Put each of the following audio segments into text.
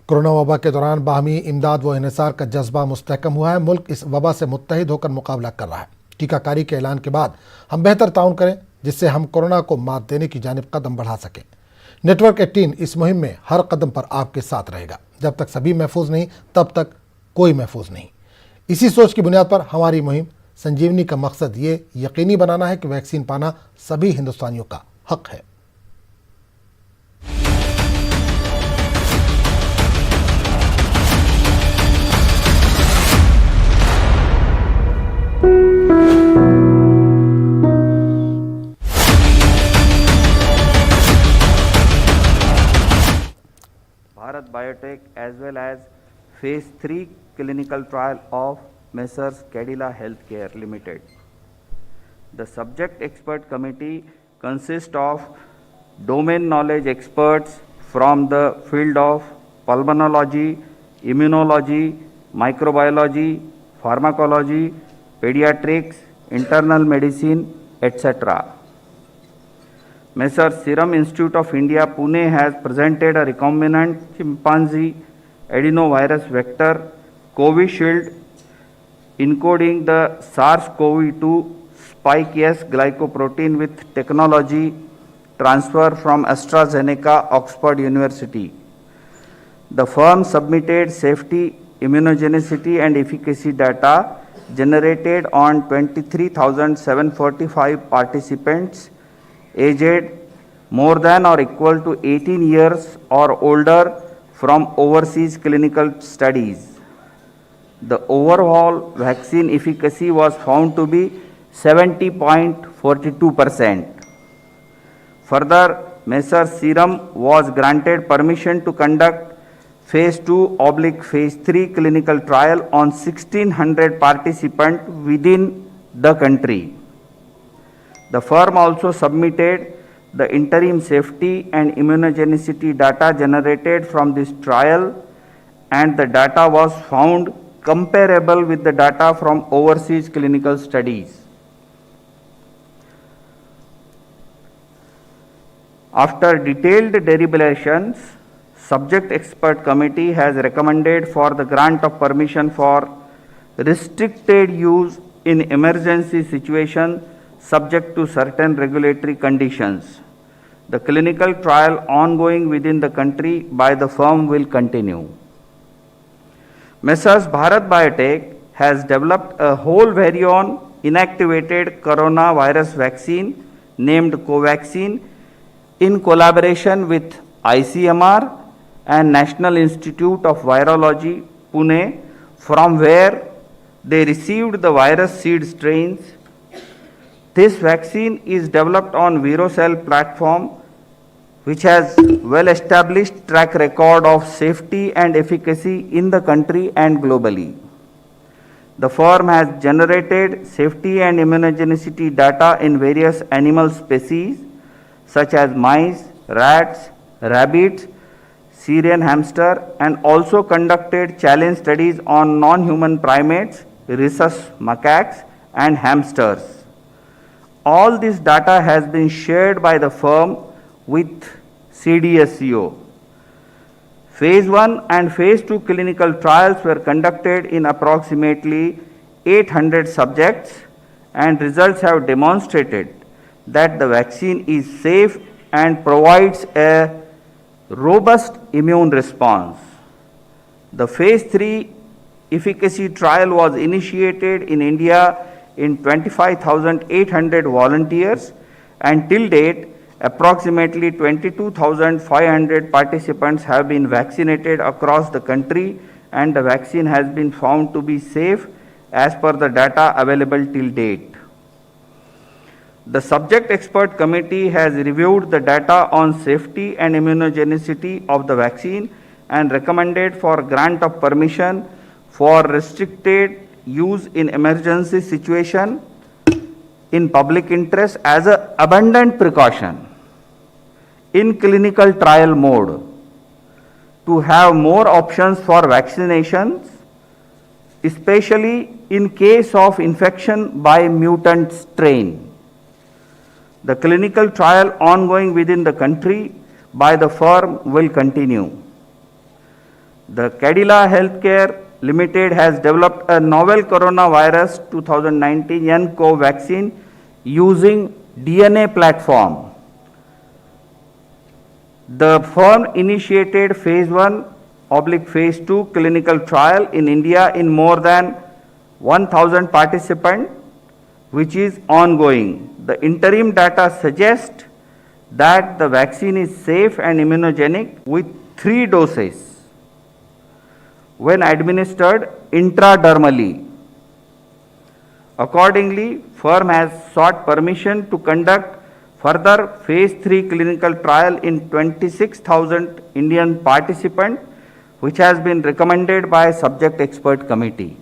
Corona वबा के दौरान बाहमी इमदाद व इन्हिसार का जज्बा मुस्तहकम हुआ है। मुल्क इस वबा से मुत्तहिद होकर मुकाबला कर रहा है। टीकाकारी के ऐलान के बाद हम बेहतर ताउन करें, जिससे हम कोरोना को मात देने की जानिब कदम बढ़ा सकें। नेटवर्क 18 इस मुहिम में हर कदम पर आपके साथ रहेगा। जब तक सभी महफूज नहीं, तब तक कोई महफूज नहीं। इसी सोच की बुनियाद पर हमारी मुहिम संजीवनी का मकसद ये यकीनी बनाना है कि वैक्सीन पाना सभी हिंदुस्तानियों का हक है। Bharat Biotech as well as Phase 3 clinical trial of Messrs. Cadila Healthcare Limited. The subject expert committee consists of domain knowledge experts from the field of pulmonology, immunology, microbiology, pharmacology, pediatrics, internal medicine, etc. Messrs. Serum Institute of India, Pune has presented a recombinant chimpanzee adenovirus vector Covishield encoding the SARS-CoV-2 spike S glycoprotein with technology transfer from AstraZeneca, Oxford University. The firm submitted safety, immunogenicity and efficacy data generated on 23,745 participants aged more than or equal to 18 years or older from overseas clinical studies. The overall vaccine efficacy was found to be 70.42%. Further, Messrs. Serum was granted permission to conduct Phase 2/Phase 3 clinical trial on 1600 participants within the country. The firm also submitted the interim safety and immunogenicity data generated from this trial, and the data was found comparable with the data from overseas clinical studies. After detailed deliberations, subject expert committee has recommended for the grant of permission for restricted use in emergency situation subject to certain regulatory conditions. The clinical trial ongoing within the country by the firm will continue. Messrs. Bharat Biotech has developed a whole virion inactivated coronavirus vaccine named Covaxin in collaboration with ICMR and National Institute of Virology, Pune, from where they received the virus seed strains. This vaccine is developed on ViroCell platform, which has well-established track record of safety and efficacy in the country and globally. The firm has generated safety and immunogenicity data in various animal species such as mice, rats, rabbits, Syrian hamster, and also conducted challenge studies on non-human primates, rhesus macaques, and hamsters. All this data has been shared by the firm with CDSCO. Phase 1 and Phase 2 clinical trials were conducted in approximately 800 subjects, and results have demonstrated that the vaccine is safe and provides a robust immune response. The Phase 3 efficacy trial was initiated in India in 25,800 volunteers, and till date, approximately 22,500 participants have been vaccinated across the country, and the vaccine has been found to be safe as per the data available till date. The subject expert committee has reviewed the data on safety and immunogenicity of the vaccine and recommended for grant of permission for restricted use in emergency situation in public interest as an abundant precaution in clinical trial mode to have more options for vaccinations, especially in case of infection by mutant strain. The clinical trial ongoing within the country by the firm will continue. The Cadila Healthcare Limited has developed a novel coronavirus 2019 nCoV vaccine using DNA platform. The firm initiated phase 1/phase 2 clinical trial in India in more than 1,000 participants, which is ongoing. The interim data suggest that the vaccine is safe and immunogenic with 3 doses when administered intradermally. Accordingly, firm has sought permission to conduct further phase 3 clinical trial in 26,000 Indian participants, which has been recommended by subject expert committee.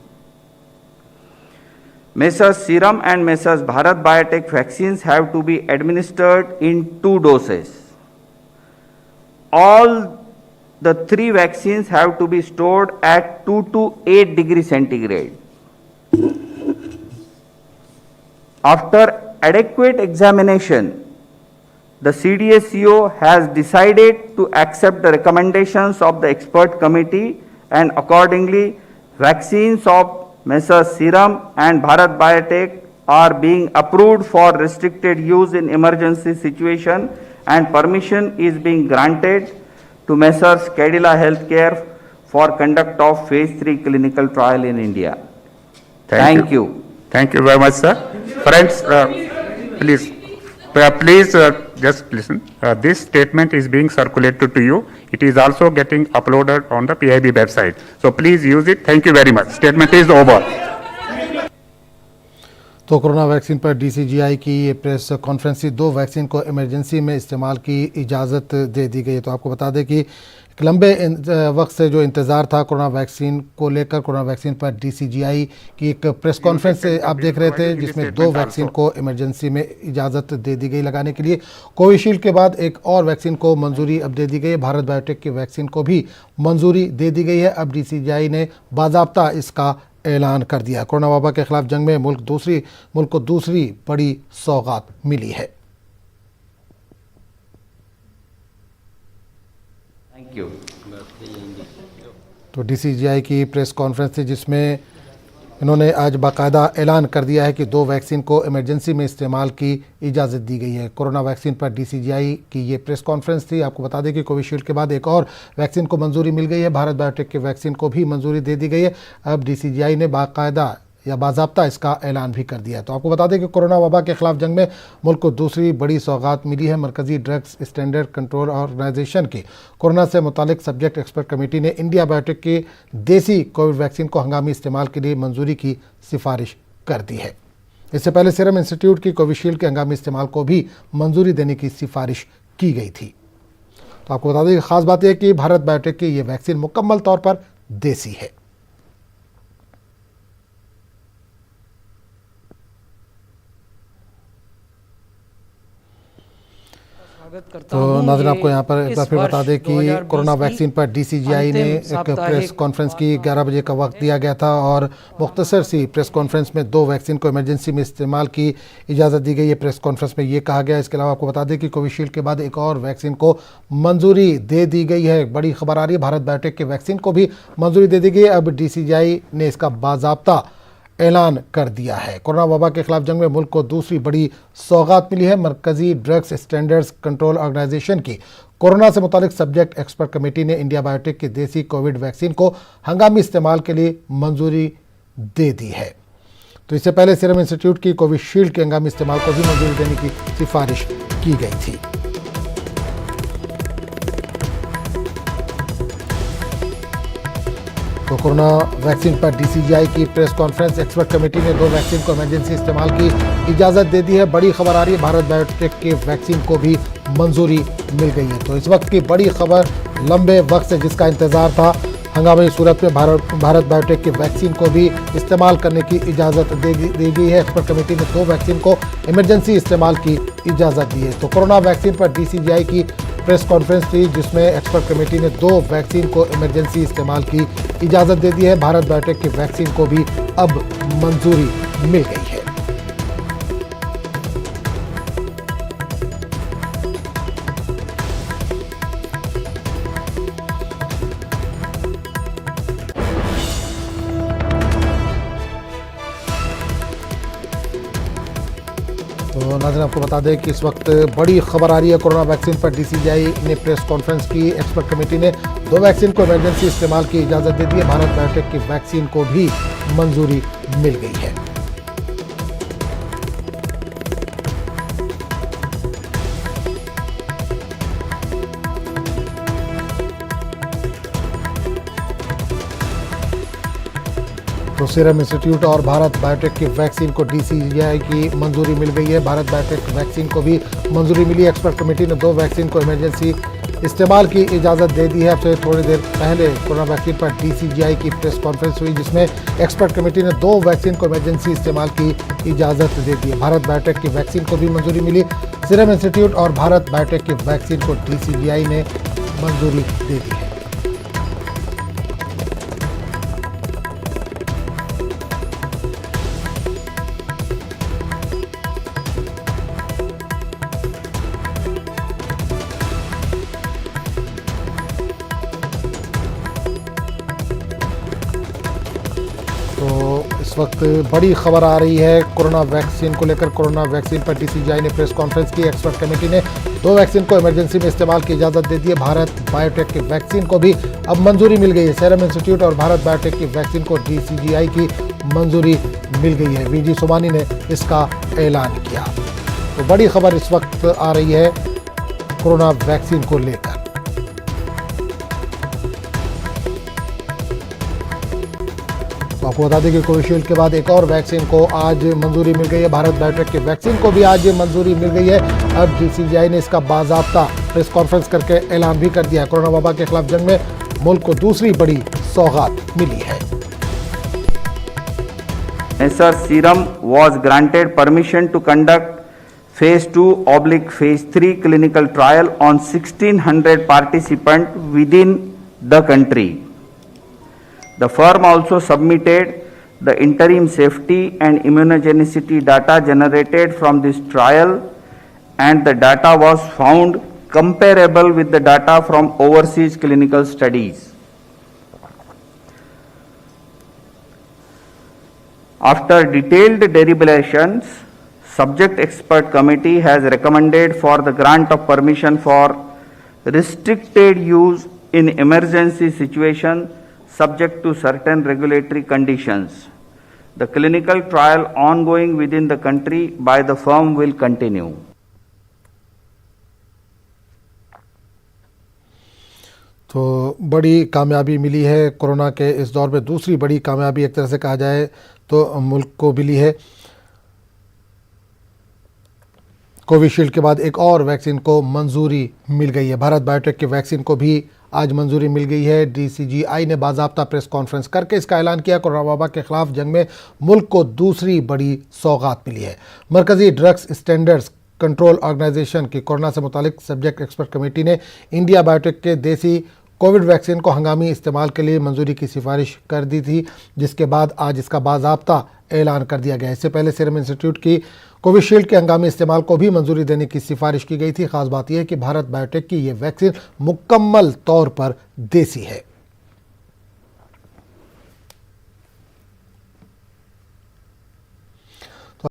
Messrs Serum and Messrs Bharat Biotech vaccines have to be administered in 2 doses. All the 3 vaccines have to be stored at 2 to 8 degrees centigrade. After adequate examination, the CDSCO has decided to accept the recommendations of the expert committee, and accordingly, vaccines of Messrs Serum and Bharat Biotech are being approved for restricted use in emergency situation, and permission is being granted to Messrs Cadila Healthcare for conduct of phase 3 clinical trial in India. Thank you. Thank you very much, sir. Friends, please just listen. This statement is being circulated to you. It is also getting uploaded on the PIB website. So please use it. Thank you very much. Statement is over. तो corona vaccine पर DCGI की ये press conference थी। 2 vaccine को emergency में इस्तेमाल की इजाज़त दे दी गई है। तो आपको बता दें कि एक लंबे वक्त से जो इंतज़ार था कोरोना वैक्सीन को लेकर, कोरोना वैक्सीन पर डीसीजीआई की एक प्रेस कॉन्फ्रेंस से आप देख रहे थे, जिसमें 2 वैक्सीन को इमरजेंसी में इजाज़त दे दी गई लगाने के लिए। कोविशील्ड के बाद एक और वैक्सीन को मंजूरी अब दे दी गई है। भारत बायोटेक की वैक्सीन को भी मंजूरी दे दी गई है। अब डीसीजीआई ने बाज़ाब्ता इसका ऐलान कर दिया। कोरोना वबा के खिलाफ जंग में मुल्क को दूसरी बड़ी सौगात मिली है। Thank you. तो डीसीजीआई की प्रेस कॉन्फ्रेंस थी, जिसमें इन्होंने आज बाकायदा ऐलान कर दिया है कि 2 वैक्सीन को इमरजेंसी में इस्तेमाल की इजाज़त दी गई है। कोरोना वैक्सीन पर डीसीजीआई की ये प्रेस कॉन्फ्रेंस थी। आपको बता दें कि कोविशील्ड के बाद एक और वैक्सीन को मंजूरी मिल गई है। भारत बायोटेक के वैक्सीन को भी मंजूरी दे दी गई है। अब डीसीजीआई ने बाकायदा या बाज़ाब्ता इसका ऐलान भी कर दिया है। तो आपको बता दें कि कोरोना वबा के खिलाफ जंग में मुल्क को दूसरी बड़ी सौगात मिली है। मरकज़ी ड्रग्स स्टैंडर्ड कंट्रोल ऑर्गेनाइजेशन की कोरोना से मुतालिक सब्जेक्ट एक्सपर्ट कमेटी ने इंडिया बायोटेक के देसी कोविड वैक्सीन को हंगामी इस्तेमाल के लिए मंजूरी की सिफारिश कर दी है। इससे पहले सीरम इंस्टीट्यूट की कोविशील्ड के हंगामी इस्तेमाल को भी मंजूरी देने की सिफारिश की गई थी। तो आपको बता दें कि ख़ास बात यह कि भारत बायोटेक की ये वैक्सीन मुकम्मल तौर पर देसी है। तो नाज़रीन, आपको यहाँ पर एक बार फिर बता दें कि कोरोना वैक्सीन पर डीसीजीआई ने एक प्रेस कॉन्फ्रेंस की 11 बजे का वक्त दिया गया था और मुख्तसर सी प्रेस कॉन्फ्रेंस में 2 वैक्सीन को इमरजेंसी में इस्तेमाल की इजाज़त दी गई है। प्रेस कॉन्फ्रेंस में ये कहा गया। इसके अलावा आपको बता दें कि कोविशील्ड के बाद एक और वैक्सीन को मंजूरी दे दी गई है। बड़ी खबर आ रही है, भारत बायोटेक के वैक्सीन को भी मंजूरी दे दी गई है। अब डीसीजीआई ने इसका बाज़ाब्ता ऐलान कर दिया है। कोरोना वबा के खिलाफ जंग में मुल्क को दूसरी बड़ी सौगात मिली है। मरकज़ी ड्रग्स स्टैंडर्ड्स कंट्रोल ऑर्गेनाइजेशन की कोरोना से मुतालिक सब्जेक्ट एक्सपर्ट कमेटी ने इंडिया बायोटेक की देसी कोविड वैक्सीन को हंगामी इस्तेमाल के लिए मंजूरी दे दी है। तो इससे पहले सीरम इंस्टीट्यूट की कोविशील्ड के हंगामी इस्तेमाल को भी मंजूरी देने की सिफारिश की गई थी। तो कोरोना वैक्सीन पर डीसीजीआई की प्रेस कॉन्फ्रेंस, एक्सपर्ट कमेटी ने 2 वैक्सीन को इमरजेंसी इस्तेमाल की इजाज़त दे दी है। बड़ी खबर आ रही है, भारत बायोटेक के वैक्सीन को भी मंजूरी मिल गई है। तो इस वक्त की बड़ी खबर, लंबे वक्त से जिसका इंतज़ार था, हंगामी सूरत में भारत बायोटेक के वैक्सीन को भी इस्तेमाल करने की इजाज़त दे दी है। एक्सपर्ट कमेटी ने 2 वैक्सीन को इमरजेंसी इस्तेमाल की इजाज़त दी है। तो कोरोना वैक्सीन पर डीसीजीआई की प्रेस कॉन्फ्रेंस थी, जिसमें एक्सपर्ट कमेटी ने 2 वैक्सीन को इमरजेंसी इस्तेमाल की इजाज़त दे दी है। भारत बायोटेक की वैक्सीन को भी अब मंजूरी मिल गई है। नाज़रीन, आपको बता दें कि इस वक्त बड़ी खबर आ रही है कोरोना वैक्सीन पर। डीसीजीआई ने प्रेस कॉन्फ्रेंस की। एक्सपर्ट कमेटी ने 2 वैक्सीन को इमरजेंसी इस्तेमाल की इजाज़त दे दी है। भारत बायोटेक की वैक्सीन को भी मंजूरी मिल गई है। तो सीरम इंस्टीट्यूट और भारत बायोटेक की वैक्सीन को डीसीजीआई की मंजूरी मिल गई है। भारत बायोटेक वैक्सीन को भी मंजूरी मिली। एक्सपर्ट कमेटी ने 2 वैक्सीन को इमरजेंसी इस्तेमाल की इजाज़त दे दी है। अब से थोड़ी देर पहले कोरोना वैक्सीन पर डीसीजीआई की प्रेस कॉन्फ्रेंस हुई, जिसमें एक्सपर्ट कमेटी ने 2 वैक्सीन को इमरजेंसी इस्तेमाल की इजाज़त दे दी है। भारत बायोटेक की वैक्सीन को भी मंजूरी मिली। सीरम इंस्टीट्यूट और भारत बायोटेक की वैक्सीन को डीसीजीआई ने मंजूरी दे दी है। तो इस वक्त बड़ी खबर आ रही है कोरोना वैक्सीन को लेकर। कोरोना वैक्सीन पर डीसीजीआई ने प्रेस कॉन्फ्रेंस की। एक्सपर्ट कमेटी ने 2 वैक्सीन को इमरजेंसी में इस्तेमाल की इजाज़त दे दी है। भारत बायोटेक की वैक्सीन को भी अब मंजूरी मिल गई है। सीरम इंस्टीट्यूट और भारत बायोटेक की वैक्सीन को डीसीजीआई की मंजूरी मिल गई है। वीजी सोमानी ने इसका ऐलान किया। तो बड़ी खबर इस वक्त आ रही है कोरोना वैक्सीन को लेकर। तो आपको बता दें कि कोविशील्ड के बाद एक और वैक्सीन को आज मंजूरी मिल गई है। भारत बायोटेक की वैक्सीन को भी आज मंजूरी मिल गई है। अब डीसीजीआई ने इसका बाज़ाब्ता प्रेस कॉन्फ्रेंस करके ऐलान भी कर दिया है। कोरोना वबा के खिलाफ जंग में मुल्क को दूसरी बड़ी सौगात मिली है। Sir, Serum was granted permission to conduct phase 2/phase 3 clinical trial on 1600 participants within the country. The firm also submitted the interim safety and immunogenicity data generated from this trial, and the data was found comparable with the data from overseas clinical studies. After detailed deliberations, subject expert committee has recommended for the grant of permission for restricted use in emergency situation subject to certain regulatory conditions. The clinical trial ongoing within the country by the firm will continue. तो बड़ी कामयाबी मिली है corona के इस दौर में। दूसरी बड़ी कामयाबी एक तरह से कहा जाए तो मुल्क को मिली है। कोविशील्ड के बाद एक और वैक्सीन को मंजूरी मिल गई है। भारत बायोटेक की वैक्सीन को भी आज मंजूरी मिल गई है। डीसीजीआई ने बाज़ाब्ता प्रेस कॉन्फ्रेंस करके इसका ऐलान किया। कोरोना वबा के खिलाफ जंग में मुल्क को दूसरी बड़ी सौगात मिली है। मरकज़ी ड्रग्स स्टैंडर्ड्स कंट्रोल ऑर्गेनाइजेशन की कोरोना से मुतालिक सब्जेक्ट एक्सपर्ट कमेटी ने इंडिया बायोटेक के देसी कोविड वैक्सीन को हंगामी इस्तेमाल के लिए मंजूरी की सिफारिश कर दी थी, जिसके बाद आज इसका बाज़ाब्ता ऐलान कर दिया गया। इससे पहले सीरम इंस्टीट्यूट की कोविशील्ड के हंगामी इस्तेमाल को भी मंजूरी देने की सिफारिश की गई थी। खास बात यह है कि भारत बायोटेक की ये वैक्सीन मुकम्मल तौर पर देसी है।